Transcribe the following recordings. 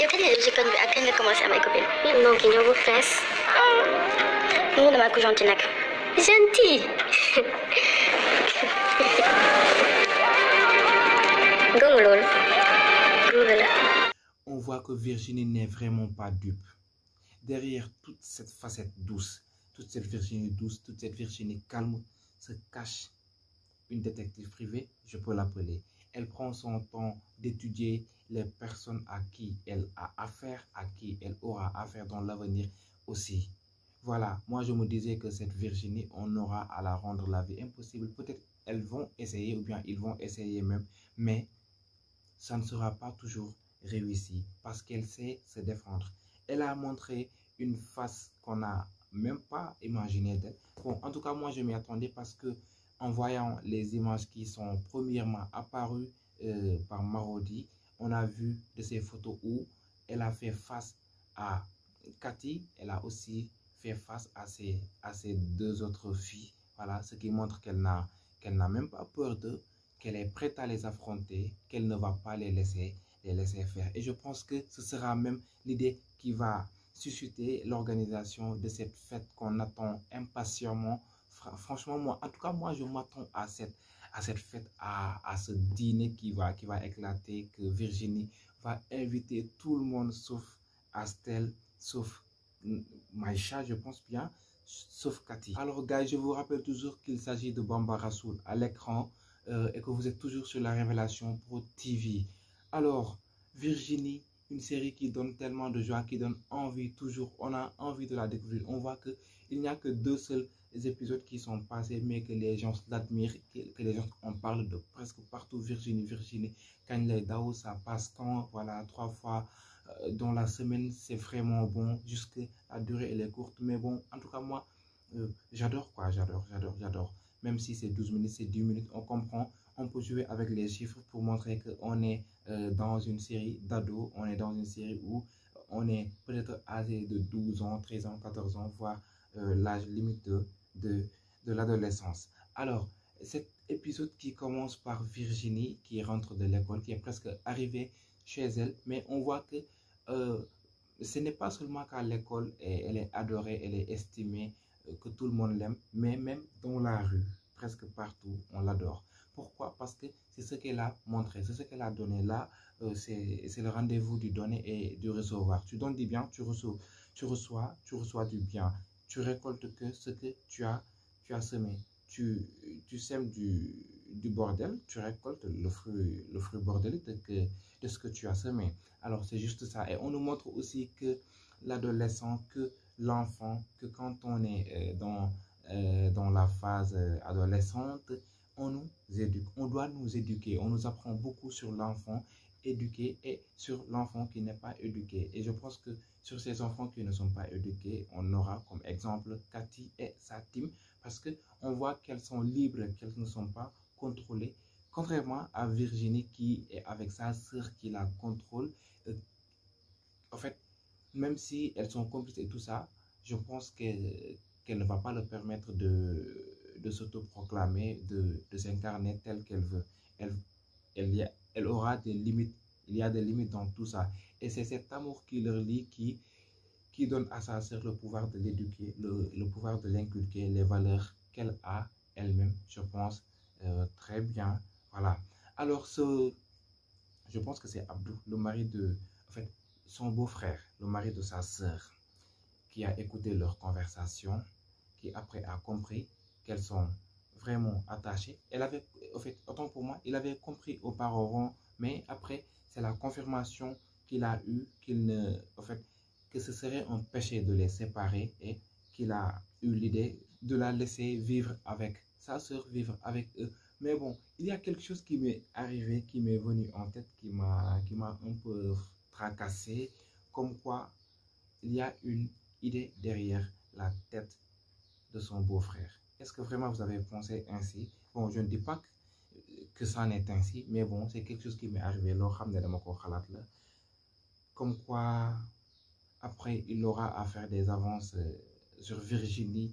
yow kañ la ci koñ bi ak kañ nga commencé am ay copine. non ki ñoo bu fees. mu dama ko gentil nag. gentil. gëmu loolu. ruube la. On voit que Virginie n'est vraiment pas dupe. Derrière toute cette facette douce, toute cette Virginie douce, toute cette Virginie calme, se cache une détective privée, je peux l'appeler. Elle prend son temps d'étudier les personnes à qui elle a affaire, à qui elle aura affaire dans l'avenir aussi. Voilà, moi je me disais que cette Virginie, on aura à la rendre la vie impossible. Peut-être elles vont essayer ou bien ils vont essayer même, mais ça ne sera pas toujours réussi parce qu'elle sait se défendre. Elle a montré une face qu'on n'a même pas imaginée d'elle. Bon, en tout cas, moi je m'y attendais parce que en voyant les images qui sont premièrement apparues par Marodi, on a vu de ces photos où elle a fait face à Cathy, elle a aussi fait face à ces deux autres filles. Voilà, ce qui montre qu'elle n'a même pas peur d'eux, qu'elle est prête à les affronter, qu'elle ne va pas les laisser faire. Et je pense que ce sera même l'idée qui va susciter l'organisation de cette fête qu'on attend impatiemment. Franchement, moi, en tout cas, moi, je m'attends à cette fête, à ce dîner qui va éclater, que Virginie va inviter tout le monde, sauf Astel, sauf Maïcha, je pense bien, sauf Cathy. Alors, gars, je vous rappelle toujours qu'il s'agit de Bamba Rassoul à l'écran et que vous êtes toujours sur la Révélation Pro TV. Alors, Virginie, une série qui donne tellement de joie, qui donne envie toujours, on a envie de la découvrir. On voit qu'il n'y a que 2 seuls épisodes qui sont passés, mais que les gens l'admirent, que les gens en parlent de presque partout. Virginie, quand les Dao, ça passe quand, voilà, 3 fois dans la semaine, c'est vraiment bon, jusque la durée elle est courte, mais bon, en tout cas moi, j'adore quoi, j'adore. Même si c'est 12 minutes, c'est 10 minutes, on comprend, on peut jouer avec les chiffres pour montrer qu'on est dans une série d'ados, on est dans une série où on est peut-être âgé de 12 ans, 13 ans, 14 ans, voire l'âge limite de l'adolescence. Alors, cet épisode qui commence par Virginie qui rentre de l'école, qui est presque arrivée chez elle, mais on voit que ce n'est pas seulement qu'à l'école, elle est adorée, elle est estimée, que tout le monde l'aime, mais même dans la rue, presque partout, on l'adore. Pourquoi? Parce que c'est ce qu'elle a montré, c'est ce qu'elle a donné. Là, c'est le rendez-vous du donner et du recevoir. Tu donnes du bien, tu reçois du bien. Tu récoltes que ce que tu as semé. Tu sèmes du bordel, tu récoltes le fruit bordélique de ce que tu as semé. Alors, c'est juste ça. Et on nous montre aussi que l'adolescent, que l'enfant, que quand on est dans la phase adolescente, on nous éduque, on doit nous éduquer, on nous apprend beaucoup sur l'enfant éduqué et sur l'enfant qui n'est pas éduqué. Et je pense que sur ces enfants qui ne sont pas éduqués, on aura comme exemple Cathy et sa team, parce qu'on voit qu'elles sont libres, qu'elles ne sont pas contrôlées, contrairement à Virginie qui est avec sa sœur qui la contrôle. En fait, même si elles sont complices et tout ça, je pense qu'elle ne va pas leur permettre de s'autoproclamer, de s'incarner telle qu'elle veut. Elle aura des limites. Il y a des limites dans tout ça. Et c'est cet amour qui leur lie, qui donne à sa sœur le pouvoir de l'éduquer, le pouvoir de l'inculquer, les valeurs qu'elle a elle-même, je pense, très bien. Voilà. Alors, je pense que c'est Abdou, le mari de... En fait, son beau-frère, le mari de sa sœur, qui a écouté leur conversation, qui après a compris qu'elles sont vraiment attachées. Elle avait, en fait, autant pour moi, il avait compris auparavant, mais après, c'est la confirmation qu'il a eue, que ce serait un péché de les séparer et qu'il a eu l'idée de la laisser vivre avec sa sœur, vivre avec eux. Mais bon, il y a quelque chose qui m'est arrivé, qui m'est venu en tête, qui m'a un peu tracassé, comme quoi il y a une idée derrière la tête de son beau-frère. Est-ce que vraiment vous avez pensé ainsi? Bon, je ne dis pas que ça en est ainsi, mais bon, c'est quelque chose qui m'est arrivé. Comme quoi, après, il aura à faire des avances sur Virginie,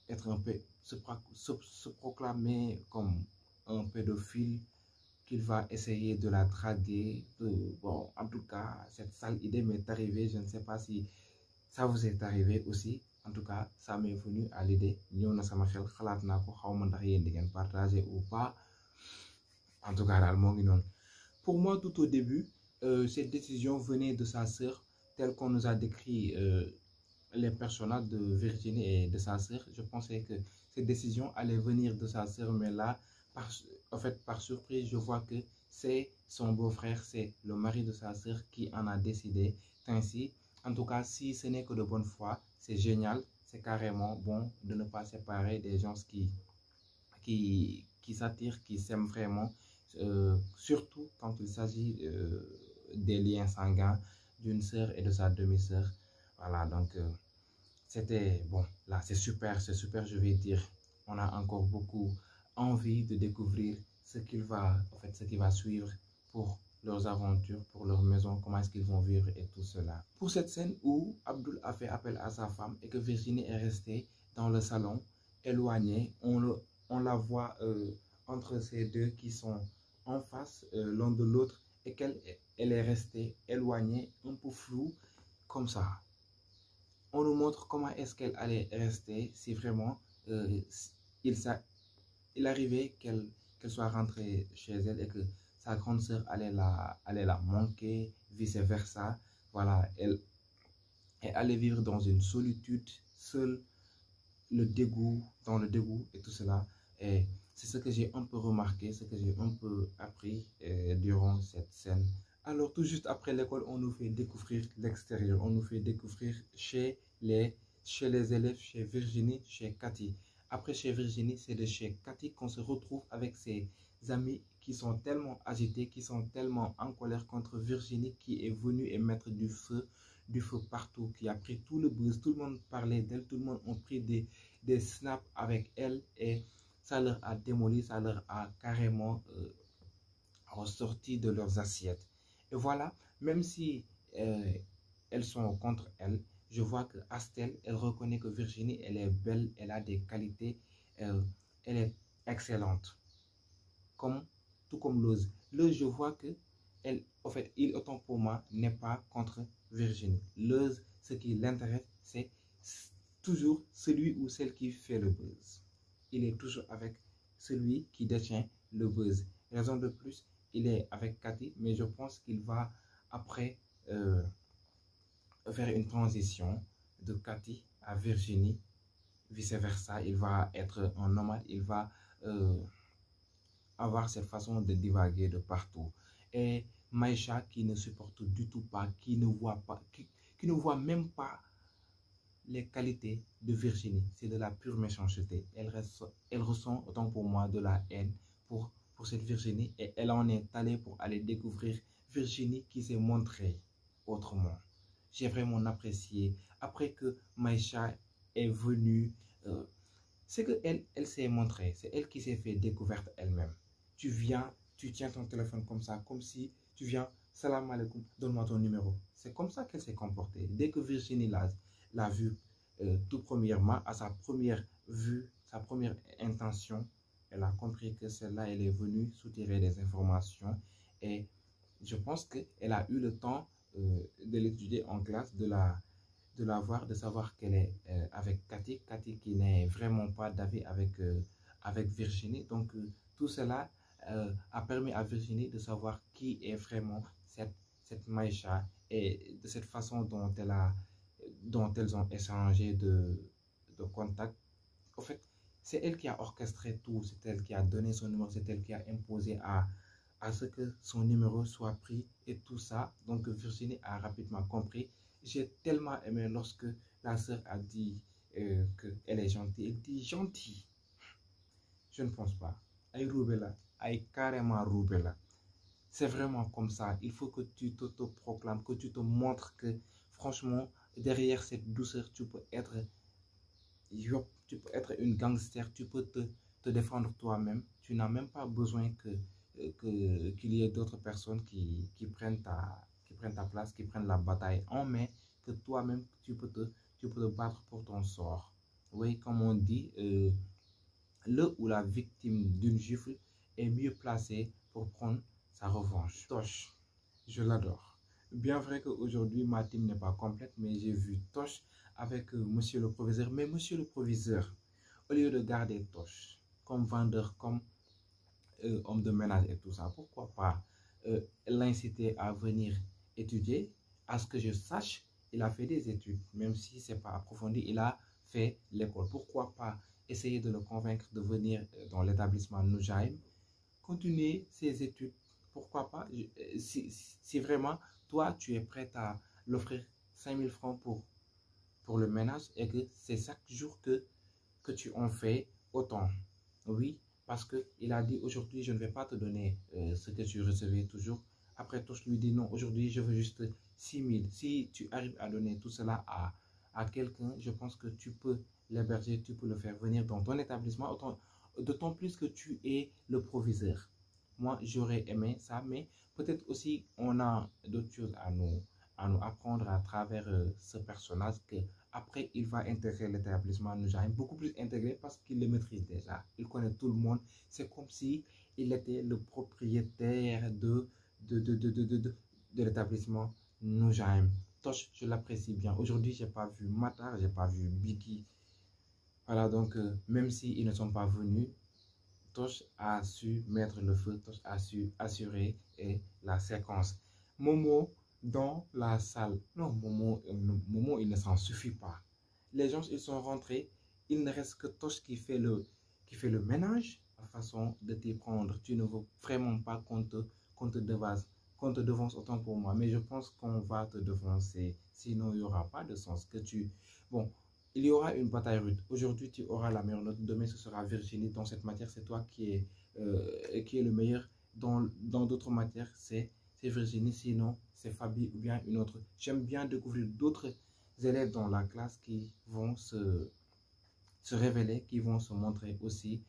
être un peu, se proclamer comme un pédophile, qu'il va essayer de la draguer. Bon, en tout cas, cette sale idée m'est arrivée. Je ne sais pas si ça vous est arrivé aussi. En tout cas, ça m'est venu à l'idée. Partager ou pas. En tout cas, pour moi, tout au début, cette décision venait de sa sœur, telle qu'on nous a décrit les personnages de Virginie et de sa sœur. Je pensais que cette décision allait venir de sa sœur, mais là, par surprise, je vois que c'est son beau-frère, c'est le mari de sa sœur qui en a décidé ainsi. En tout cas, si ce n'est que de bonne foi, c'est génial, c'est carrément bon de ne pas séparer des gens qui s'attirent, qui s'aiment vraiment, surtout quand il s'agit des liens sanguins d'une sœur et de sa demi-sœur. Voilà, donc c'était bon, là c'est super, je vais dire. On a encore beaucoup envie de découvrir ce qui va suivre pour leurs aventures, pour leur maison, comment est-ce qu'ils vont vivre et tout cela. Pour cette scène où Abdul a fait appel à sa femme et que Virginie est restée dans le salon, éloignée, on la voit entre ces deux qui sont en face l'un de l'autre et qu'elle est restée éloignée, un peu floue, comme ça. On nous montre comment est-ce qu'elle allait rester si vraiment il arrivait qu'elle soit rentrée chez elle et que sa grande sœur allait la manquer, vice-versa. Voilà, elle allait vivre dans une solitude, seule, dans le dégoût et tout cela. Et c'est ce que j'ai un peu remarqué, ce que j'ai un peu appris durant cette scène. Alors, tout juste après l'école, on nous fait découvrir l'extérieur. On nous fait découvrir chez les élèves, chez Virginie, chez Cathy. Après, chez Virginie, c'est de chez Cathy qu'on se retrouve avec ses amis qui sont tellement agités, qui sont tellement en colère contre Virginie, qui est venue et mettre du feu partout, qui a pris tout le buzz. Tout le monde parlait d'elle, tout le monde a pris des snaps avec elle et ça leur a démoli, ça leur a carrément ressorti de leurs assiettes. Et voilà, même si elles sont contre elle, je vois que Astel, elle reconnaît que Virginie, elle est belle, elle a des qualités, elle est excellente. Tout comme Lose. Lose, je vois que il, autant pour moi, n'est pas contre Virginie. Lose, ce qui l'intéresse, c'est toujours celui ou celle qui fait le buzz. Il est toujours avec celui qui détient le buzz. Raison de plus, il est avec Cathy, mais je pense qu'il va après faire une transition de Cathy à Virginie, vice-versa. Il va être un nomade, il va avoir cette façon de divaguer de partout. Et Maïcha qui ne supporte du tout pas, qui ne voit même pas les qualités de Virginie. C'est de la pure méchanceté. Elle ressent, autant pour moi, de la haine pour cette Virginie et elle en est allée pour aller découvrir Virginie qui s'est montrée autrement. J'ai vraiment apprécié. Après que Maïcha est venue, c'est qu'elle s'est montrée. C'est elle qui s'est fait découverte elle-même. Tu viens, tu tiens ton téléphone comme ça, comme si tu viens, salam alaikum, donne-moi ton numéro. C'est comme ça qu'elle s'est comportée. Dès que Virginie l'a vue, tout premièrement, à sa première vue, sa première intention, elle a compris que celle-là, elle est venue soutirer des informations et je pense qu'elle a eu le temps de l'étudier en classe, de la voir, de savoir qu'elle est avec Cathy qui n'est vraiment pas d'avis avec Virginie. Donc, tout cela a permis à Virginie de savoir qui est vraiment cette Maïcha et de cette façon dont elles ont échangé de contact. En fait, c'est elle qui a orchestré tout, c'est elle qui a donné son numéro, c'est elle qui a imposé à ce que son numéro soit pris et tout ça. Donc Virginie a rapidement compris. J'ai tellement aimé lorsque la sœur a dit qu'elle est gentille. Elle dit gentille. Je ne pense pas. Aïe Roubella, aïe carrément Roubella. C'est vraiment comme ça. Il faut que tu t'auto-proclames, que tu te montres que franchement, derrière cette douceur, tu peux être une gangster, tu peux te défendre toi-même. Tu n'as même pas besoin qu'il y ait d'autres personnes qui prennent ta place, qui prennent la bataille en main, que toi-même, tu peux te battre pour ton sort. Oui, comme on dit, le ou la victime d'une gifle est mieux placé pour prendre sa revanche. Tosh, je l'adore. Bien vrai qu'aujourd'hui, ma team n'est pas complète, mais j'ai vu Tosh avec monsieur le proviseur. Mais monsieur le proviseur, au lieu de garder Tosh comme vendeur, comme homme de ménage et tout ça, pourquoi pas l'inciter à venir étudier? À ce que je sache, il a fait des études, même si ce n'est pas approfondi, il a fait l'école. Pourquoi pas essayer de le convaincre de venir dans l'établissement Noujaïm, continuer ses études? Pourquoi pas? Si vraiment, toi, tu es prêt à l'offrir 5000 francs pour le ménage et que c'est chaque jour que tu en fais autant. Oui, parce qu'il a dit aujourd'hui, je ne vais pas te donner ce que tu recevais toujours. Après, Tosh lui dit non, aujourd'hui, je veux juste 6000. Si tu arrives à donner tout cela à quelqu'un, je pense que tu peux l'héberger, tu peux le faire venir dans ton établissement, d'autant plus que tu es le proviseur. Moi, j'aurais aimé ça, mais peut-être aussi on a d'autres choses à nous apprendre à travers ce personnage que après il va intégrer l'établissement Noujaïm, beaucoup plus intégré parce qu'il le maîtrise déjà. Il connaît tout le monde. C'est comme si il était le propriétaire de l'établissement Noujaïm. Tosh, je l'apprécie bien. Aujourd'hui, je n'ai pas vu Matar, je n'ai pas vu Biggie. Voilà, donc même s'ils ne sont pas venus, Tosh a su mettre le feu, Tosh a su assurer la séquence. Momo dans la salle. Non, Momo, il ne s'en suffit pas. Les gens, ils sont rentrés. Il ne reste que Tosh qui fait le ménage. La façon de t'y prendre. Tu ne veux vraiment pas qu'on te devance autant pour moi. Mais je pense qu'on va te devancer. Sinon, il n'y aura pas de sens que tu... Bon, il y aura une bataille rude. Aujourd'hui, tu auras la meilleure note. Demain, ce sera Virginie. Dans cette matière, c'est toi qui est le meilleur. Dans d'autres matières, c'est Virginie. Sinon, c'est Fabi ou bien une autre. J'aime bien découvrir d'autres élèves dans la classe qui vont se révéler, qui vont se montrer aussi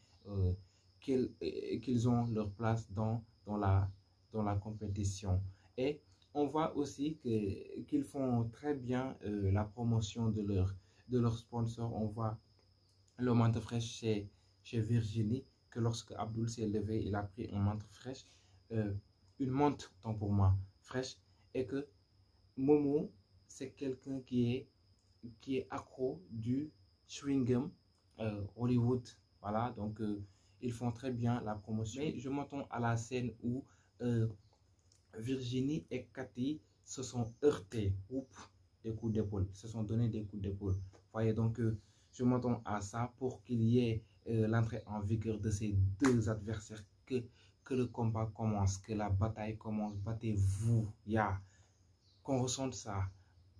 qu'ils ont leur place dans la compétition. Et on voit aussi qu'ils font très bien la promotion de leur sponsor. On voit le menthe fraîche chez Virginie, que lorsque Abdul s'est levé, il a pris un menthe fraîche, une menthe, tant pour moi, fraîche, et que Momo, c'est quelqu'un qui est accro du chewing-gum Hollywood. Voilà, donc ils font très bien la promotion. Mais je m'attends à la scène où Virginie et Cathy se sont heurtés. Des coups d'épaule, se sont donné des coups d'épaule. Voyez, donc je m'attends à ça pour qu'il y ait l'entrée en vigueur de ces deux adversaires, que le combat commence, que la bataille commence. Battez-vous, qu'on ressente ça.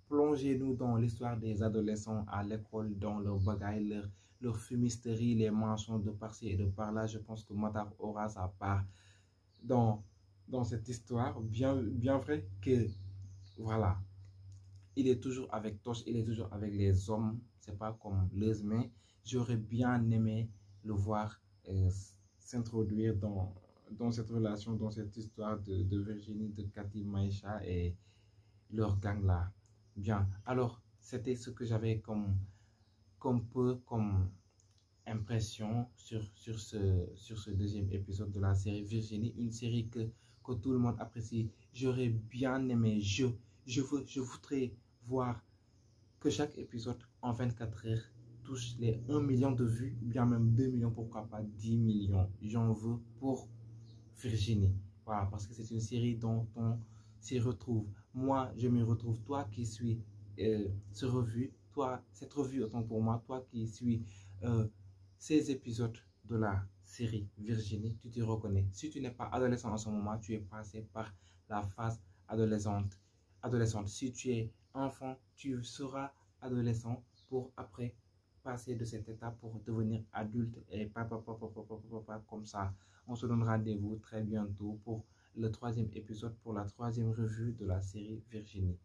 Plongez-nous dans l'histoire des adolescents à l'école, dans leur bagaille, leur fumisterie, les mensonges de par-ci et de par-là. Je pense que Matar aura sa part dans cette histoire. Bien vrai que, voilà, il est toujours avec Tosh, il est toujours avec les hommes. C'est pas comme les mais j'aurais bien aimé le voir s'introduire dans cette relation, dans cette histoire de Virginie, de Cathy, Maïcha et leur gang là. Bien, alors c'était ce que j'avais comme impression sur ce deuxième épisode de la série Virginie, une série que tout le monde apprécie. J'aurais bien aimé, je voudrais voir que chaque épisode en 24 heures touche les 1 million de vues, ou bien même 2 millions, pourquoi pas 10 millions. J'en veux pour Virginie. Voilà, parce que c'est une série dont on s'y retrouve. Moi, je me retrouve. Toi qui suis cette revue autant pour moi, toi qui suis ces épisodes de la série Virginie, tu t'y reconnais. Si tu n'es pas adolescent en ce moment, tu es passé par la phase adolescente. Si tu es enfant, tu seras adolescent pour après passer de cette étape pour devenir adulte et papa comme ça. On se donne rendez-vous très bientôt pour le 3e épisode, pour la 3e revue de la série Virginie.